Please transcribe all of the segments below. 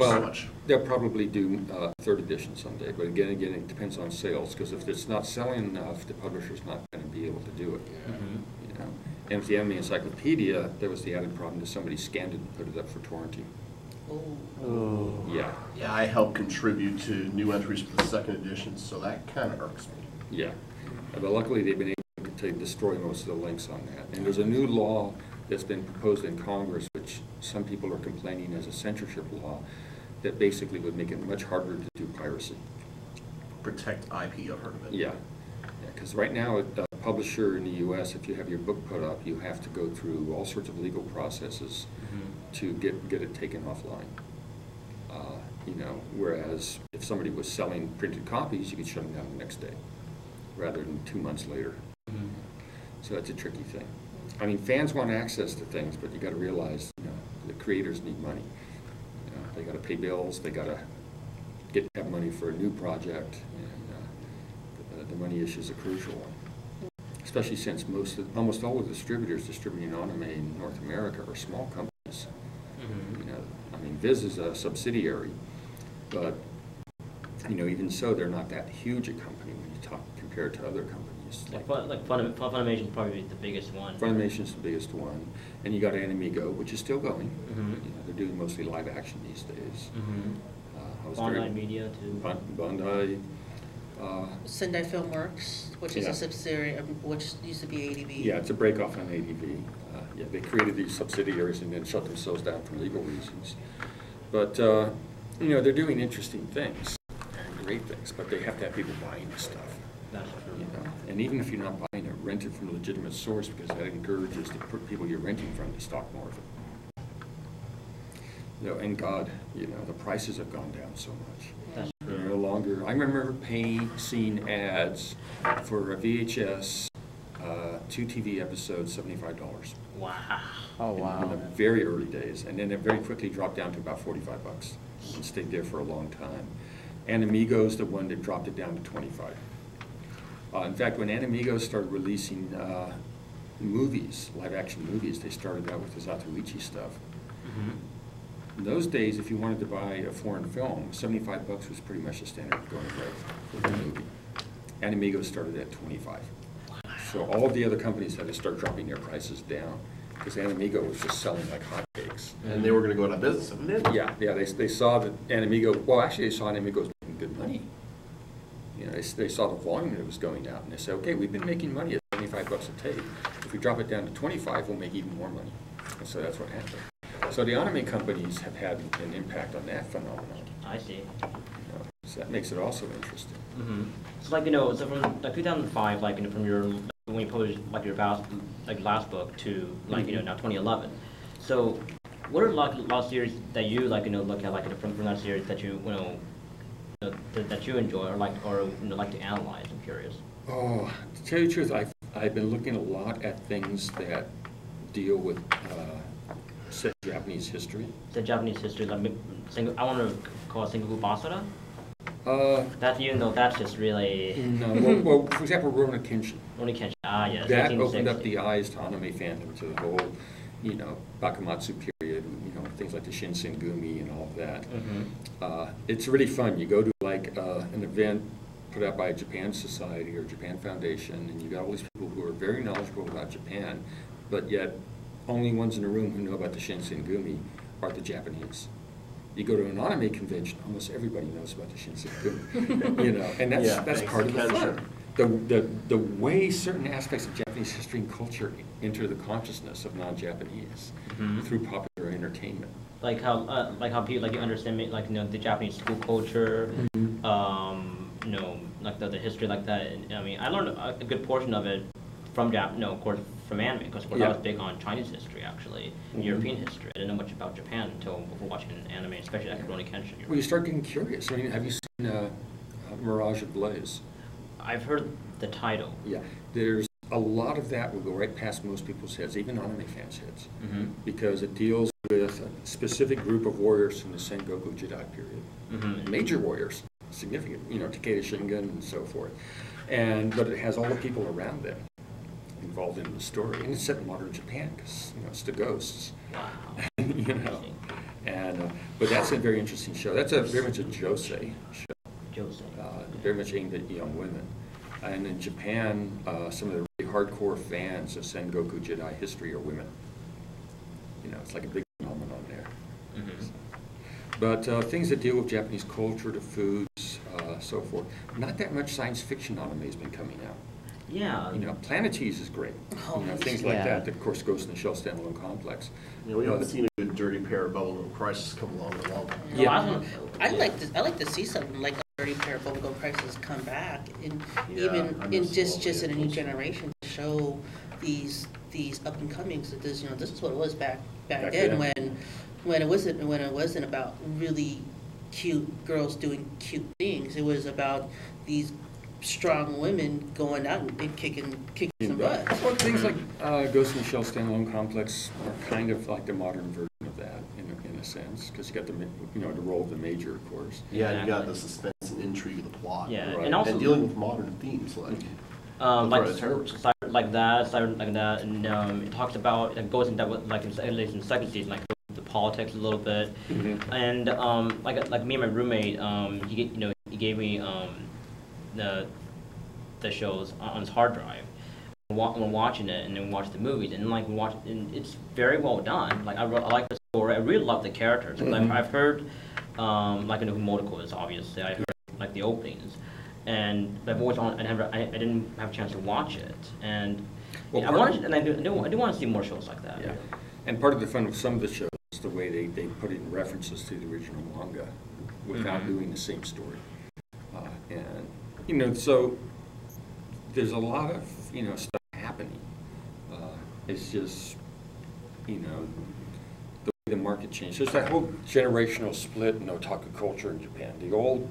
so much. They'll probably do third edition someday, but again, it depends on sales, because if it's not selling enough, the publisher's not going to be able to do it. You know, and with the Anime Encyclopedia, there was the added problem that somebody scanned it and put it up for torrenting. Oh. Yeah. Yeah, I help contribute to new entries for the second edition, so that kind of irks me. Yeah, but luckily they've been able to destroy most of the links on that. And there's a new law that's been proposed in Congress, which some people are complaining is a censorship law, that basically would make it much harder to do piracy. Protect IP, I've heard of it. Yeah, because right now, a publisher in the U.S., if you have your book put up, you have to go through all sorts of legal processes to get it taken offline. You know, whereas if somebody was selling printed copies, you could shut them down the next day, rather than 2 months later. So that's a tricky thing. I mean, fans want access to things, but you got to realize, you know, the creators need money. You know, they got to pay bills. They got to have money for a new project, and the money issue is a crucial one. Especially since almost all of the distributors distributing anime in North America are small companies. You know, I mean, Viz is a subsidiary, but you know, even so, they're not that huge a company when you talk compared to other companies. Funimation is probably the biggest one. Funimation's the biggest one, and you got AnimeGo, which is still going. You know, they're doing mostly live action these days. Bandai Media too. Bandai. Sendai Filmworks, which is a subsidiary of which used to be ADV. Yeah, it's a break off on ADV. Yeah, they created these subsidiaries and then shut themselves down for legal reasons. But you know, they're doing interesting things and great things, but they have to have people buying the stuff. That's true. You know, and even if you're not buying it, rent it from a legitimate source, because that encourages the people you're renting from to stock more of it. You know, and God, you know, the prices have gone down so much. That's They're no longer. I remember seeing ads for a VHS, 2 TV episodes, $75. Wow. Oh, In wow. the very early days, and then it very quickly dropped down to about $45 and stayed there for a long time. AnimeGo's the one that dropped it down to $25. In fact, when AnimeGo started releasing movies, live-action movies, they started out with the Zatoichi stuff. In those days, if you wanted to buy a foreign film, $75 was pretty much the standard going rate for the movie. AnimeGo started at $25. So all of the other companies had to start dropping their prices down, because AnimeGo was just selling like hotcakes. And they were going to go out of business, and then Yeah, they saw that AnimeGo, well, actually they saw AnimeGo was making good money. You know, they saw the volume that was going out, and they said, okay, we've been making money at $75 a tape. If we drop it down to 25, we'll make even more money. And so that's what happened. So the anime companies have had an impact on that phenomenon. I see. You know, so that makes it also interesting. So like, you know, so from like 2005, like, you know, from your when you published like your last book to like, you know, now 2011. So what are like last series that you like, you know, look at like, you know, from that series that you that you enjoy or like to analyze? I'm curious. Oh, to tell you the truth, I've been looking a lot at things that deal with Japanese history. The Japanese history, like I want to call it Sengoku Basara. That, even though that's just really No, well, for example, Rurouni Kenshin. Rurouni Kenshin. Ah, yes. That 1860. opened up the eyes to anime fandom, to the whole, you know, Bakumatsu period, you know, things like the Shinsengumi and all of that. It's really fun. You go to like an event put out by a Japan Society or Japan Foundation, and you got all these people who are very knowledgeable about Japan, but yet only ones in the room who know about the Shinsengumi are the Japanese. You go to an anime convention, almost everybody knows about the Shinsengumi, you know, and that's part of the fun. The way certain aspects of Japanese history and culture enter the consciousness of non-Japanese through popular entertainment. Like how people like you understand like, you know, the Japanese school culture, you know, like the history like that. And, I mean, I learned a good portion of it from of course from anime, because of course I was big on Chinese history actually, European history. I didn't know much about Japan until before watching an anime, especially like Rurouni Kenshin. Well, you start getting curious. I mean, have you seen Mirage of Blaze? I've heard the title. Yeah, there's a lot of that will go right past most people's heads, even anime fans' heads, because it deals with a specific group of warriors from the Sengoku Jidai period. Major warriors, significant, you know, Takeda Shingen and so forth. But it has all the people around them involved in the story, and it's set in modern Japan because, you know, it's the ghosts. Wow. You know, and But that's a very interesting show. That's very much a josei show. Josei. Very much aimed at young women. And in Japan, some of the really hardcore fans of Sengoku Jedi history are women. You know, it's like a big phenomenon there. Mm-hmm. But things that deal with Japanese culture, the foods, so forth. Not that much science fiction anime has been coming out. Yeah. You know, Planetease is great. Oh, You know, things like yeah. that of course, Ghost in the Shell standalone complex. You know, we haven't seen a good dirty pair of Bubblegum Crisis come along in a long time. The last one- I'd like to see something like a Dirty Pair of Bubblegum Crisis come back, and Yeah, even I in miss just all in a the new vehicles. generation to show these up and comings that this is what it was back Back then then. when it wasn't about really cute girls doing cute things. It was about these strong women going out and kicking some butt. Well, things like Ghost in the Shell standalone complex are kind of like the modern version of that in a sense, because you got the role of the major, of course. Yeah, you got Exactly. the suspense and intrigue of the plot. Yeah, Right. and also dealing with modern themes like like the terrorists. like that, and it talks about it goes into like at least in the second season, like the politics a little bit, Mhm. and like me and my roommate, he gave me the shows on his hard drive. We're watching it and then watch the movies and like we watch and it's very well done. Like I like the story. I really love the characters. Mhm. I've heard like I know who Motoko is obviously. I heard like the openings, and I've always on. I didn't have a chance to watch it, and Well, I wanted and I do want to see more shows like that. Yeah. And part of the fun of some of the shows is the way they put in references to the original manga without Mhm. doing the same story. And, you know, so there's a lot of, stuff happening. It's just, the way the market changed. There's that whole generational split in otaku culture in Japan. The older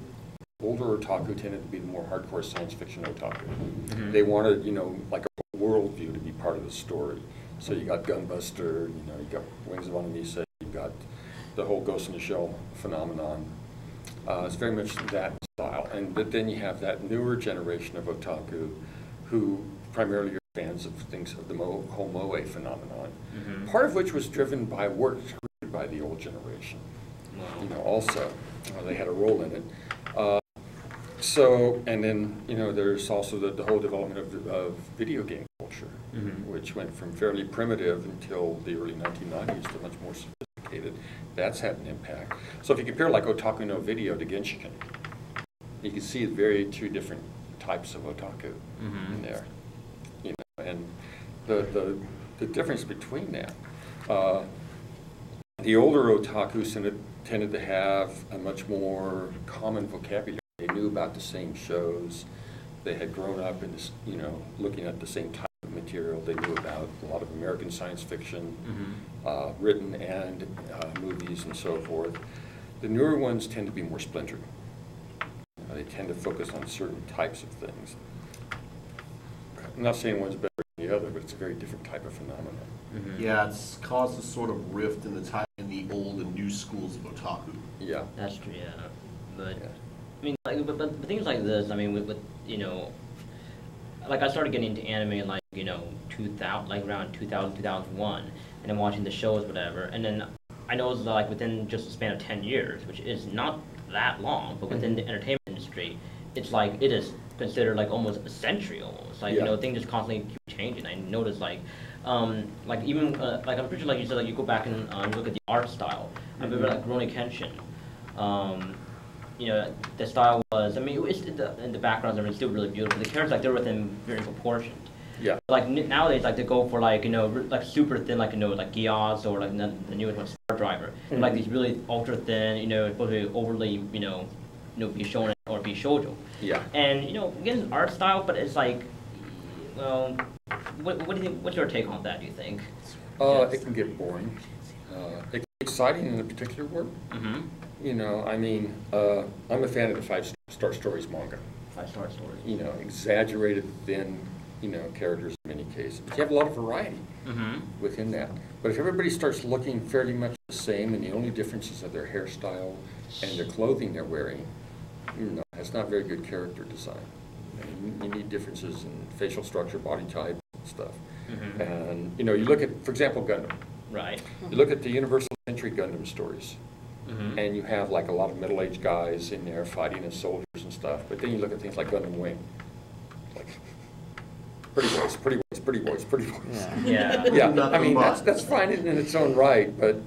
otaku tended to be the more hardcore science fiction otaku. Mhm. They wanted, like a worldview to be part of the story. So you got Gunbuster, you got Wings of Onimisa, you got the whole Ghost in the Shell phenomenon. It's very much that style. But then you have that newer generation of otaku who primarily are fans of things of the whole moe phenomenon. Mhm. Part of which was driven by work created by the old generation. Wow. Also, they had a role in it. And then, there's also the whole development of video game culture, Mhm. which went from fairly primitive until the early 1990s to much more sophisticated. That's had an impact. So if you compare like Otaku no Video to Genshiken, you can see two different types of otaku Mhm. in there. And the difference between that, the older otakus tended to have a much more common vocabulary. They knew about the same shows. They had grown up in this, looking at the same type of material. They knew about a lot of American science fiction, Mhm. written and movies and so forth. The newer ones tend to be more splintered. They tend to focus on certain types of things. I'm not saying one's better than the other, but it's a very different type of phenomenon. Mhm. Yeah, it's caused a sort of rift in the old and new schools of otaku. Yeah. That's true, yeah. But Yeah. I mean, like, but things like this. I mean, with like I started getting into anime like 2000, like around 2000, 2001, and then watching the shows, whatever. And then I know it's like within just a span of 10 years, which is not that long, but within the entertainment industry, it's like it is considered like almost a century almost. Like Yeah. things just constantly keep changing. I noticed like even like I'm pretty sure like you said like you go back and you look at the art style. I remember like Rurouni Kenshin. The style was, I mean, it's in the backgrounds are still really beautiful. The characters, like, they're within very proportioned. Yeah. Like, nowadays, like, they go for, like, like, super thin, like, like, Giaz or, like, the newest one, Star Driver. Mhm. Like, these really ultra thin, supposed to be overly, be shonen or be shoujo. Yeah. And, again, art style, but it's like, well, what do you think, what's your take on that, do you think? It can get boring. It can be exciting in a particular work. Mm-hmm. I'm a fan of the 5-star stories manga. 5-star stories. Exaggerated thin, characters in many cases. But you have a lot of variety Mm-hmm. within that. But if everybody starts looking fairly much the same and the only differences are their hairstyle and the clothing they're wearing, that's not very good character design. You need differences in facial structure, body type, and stuff. Mm-hmm. And, you look at, for example, Gundam. Right. You look at the Universal Century Gundam stories. Mhm. and you have like a lot of middle-aged guys in there fighting as soldiers and stuff. But then you look at things like Gundam Wing, like pretty boys, pretty boys, pretty boys, pretty boys. Yeah. Yeah, Nothing I mean, but. that's fine in its own right, but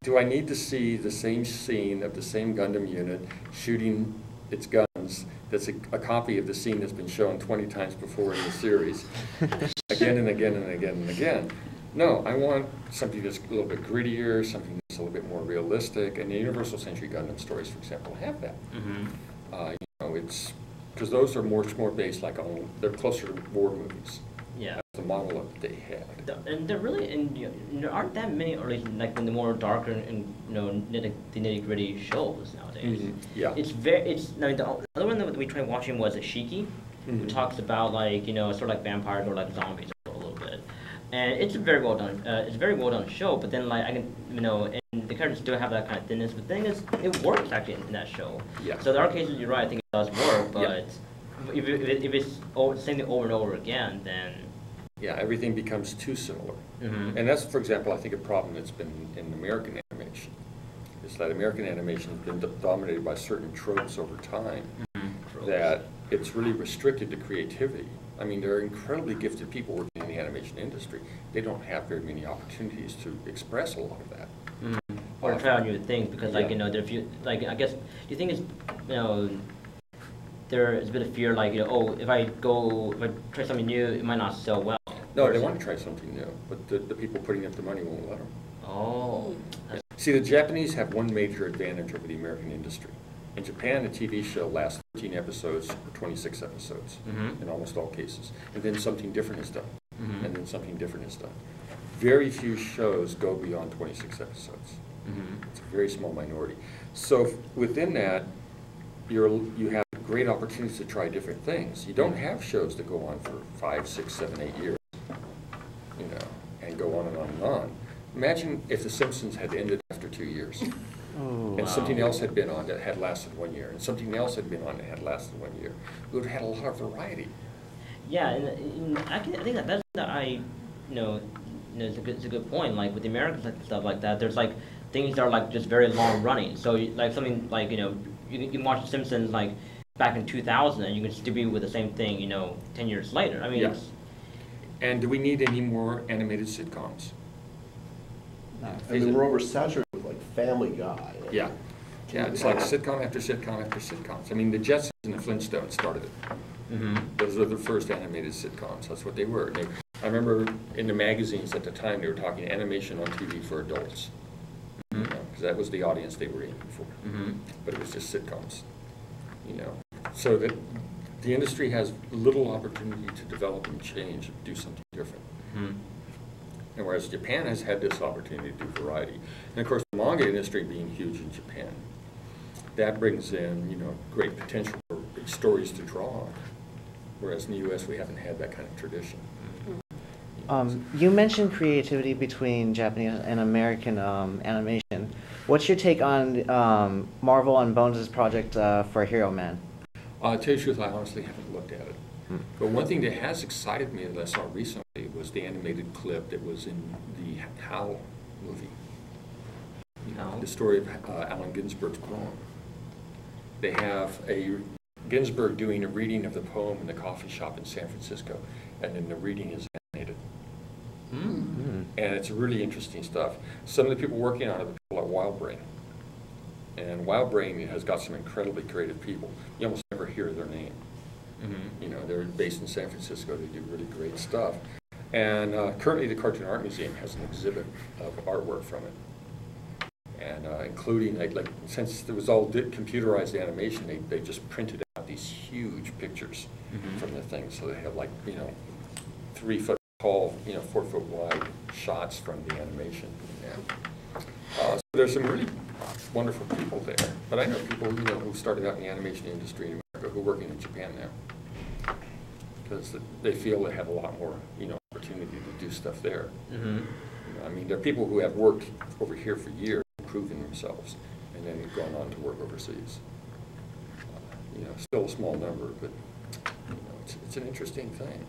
do I need to see the same scene of the same Gundam unit shooting its guns that's a copy of the scene that's been shown 20 times before in the series, again and again and again and again? No, I want something that's a little bit grittier, something that's a little bit more realistic, and the Universal Century Gundam stories, for example, have that. Mhm. It's, because those are much more based like on, they're closer to war movies. Yeah. That's the model that they had. And there really, and there aren't that many, or at least like the more darker and the nitty gritty shows nowadays. Yeah. I mean, the other one that we tried watching was Ashiki, who Mhm. talks about like sort of like vampires or like zombies a little bit, and it's a very well done. It's a very well done show. But then like I can and the characters still have that kind of thinness. But the thing is, it works actually in that show. Yeah. So there are cases you're right. I think it does work, but Yeah. if it's the same thing over and over again, then. Yeah, everything becomes too similar. Mhm. And that's, for example, I think a problem that's been in American animation, is that American animation has been dominated by certain tropes over time, that it's really restricted to creativity. I mean, there are incredibly gifted people working in the animation industry. They don't have very many opportunities to express a lot of that. Or try out new things because, like, Yeah. if you, like, I guess, do you think it's, there is a bit of fear, like, if I try something new, it might not sell well? No, Or they is want it- to try something new, but the people putting up the money won't let them. Oh. See, the Japanese have one major advantage over the American industry. In Japan, a TV show lasts 13 episodes or 26 episodes Mhm. in almost all cases. And then something different is done. Mhm. And then something different is done. Very few shows go beyond 26 episodes. Mhm. It's a very small minority. So within that, you have great opportunities to try different things. You don't have shows that go on for 5, 6, 7, 8 years, and go on and on and on. Imagine if The Simpsons had ended after 2 years. Oh, And something Wow. else had been on that had lasted 1 year, and something else had been on that had lasted 1 year. We would have had a lot of variety. Yeah, and I think that's it's a good point. Like with the Americans and stuff like that, there's like things that are like just very long running. So like something like you can watch The Simpsons like back in 2000, and you can still be with the same thing 10 years later. I mean, Yeah. And do we need any more animated sitcoms? I mean, we're oversaturated with like Family Guy. Yeah. Yeah, it's like sitcom after sitcom after sitcoms. I mean, the Jetsons and the Flintstones started it. Those were the first animated sitcoms. That's what they were. I remember in the magazines at the time, they were talking animation on TV for adults. Because that was the audience they were aiming for. But it was just sitcoms. So that the industry has little opportunity to develop and change and do something different. And whereas Japan has had this opportunity to do variety. And of course, the manga industry being huge in Japan, that brings in, great potential for stories to draw on. Whereas in the U.S., we haven't had that kind of tradition. You mentioned creativity between Japanese and American animation. What's your take on Marvel and Bones' project for Hero Man? To tell you the truth, I honestly haven't looked at it. But one thing that has excited me that I saw recently was the animated clip that was in the Howl movie. Howl? The story of Allen Ginsberg's poem. They have Ginsberg doing a reading of the poem in the coffee shop in San Francisco, and then the reading is animated. And it's really interesting stuff. Some of the people working on it are people at Wild Brain. And Wild Brain has got some incredibly creative people. You almost never hear their name. They're based in San Francisco. They do really great stuff. And currently the Cartoon Art Museum has an exhibit of artwork from it. And including, since it was all computerized animation, they just printed out these huge pictures from the thing. So they have 3 foot tall, 4 foot wide shots from the animation. So there's some really wonderful people there. But I know people, who started out in the animation industry in America who are working in Japan now. Because they feel they have a lot more, opportunity to do stuff there. I mean, there are people who have worked over here for years, improving themselves, and then gone on to work overseas. Still a small number, but it's an interesting thing.